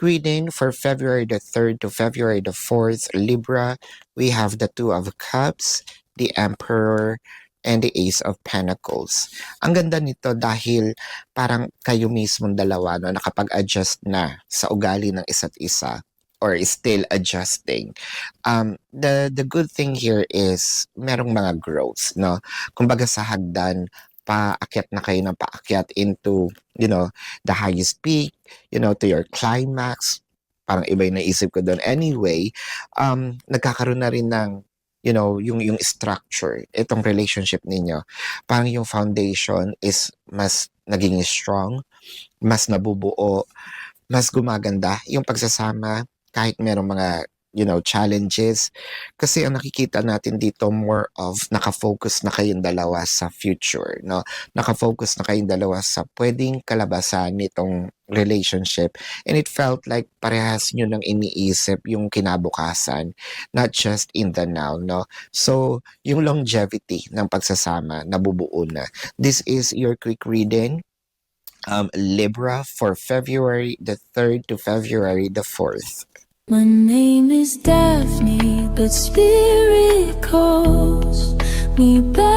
quick reading for February the 3rd to February the 4th, Libra. We have the Two of Cups, the Emperor, and the Ace of Pentacles. Ang ganda nito dahil parang kayo mismong dalawa no, nakapag-adjust na sa ugali ng isa't isa or is still adjusting. The good thing here is merong mga growths, no? Kumbaga sa hagdan, paakyat na kayo ng paakyat into, the highest peak, to your climax. Parang iba yung naisip ko doon. Anyway, nagkakaroon na rin ng, yung structure, itong relationship ninyo. Parang yung foundation is mas naging strong, mas nabubuo, mas gumaganda yung pagsasama kahit merong mga challenges. Kasi ang nakikita natin dito more of nakafocus na kayong dalawa sa future, no? Nakafocus na kayong dalawa sa pwedeng kalabasan nitong relationship. And it felt like parehas nyo nang iniisip yung kinabukasan, not just in the now, no? So, yung longevity ng pagsasama, nabubuo na. This is your quick reading. Libra for February the 3rd to February the 4th. My name is Daphne, but spirit calls me back.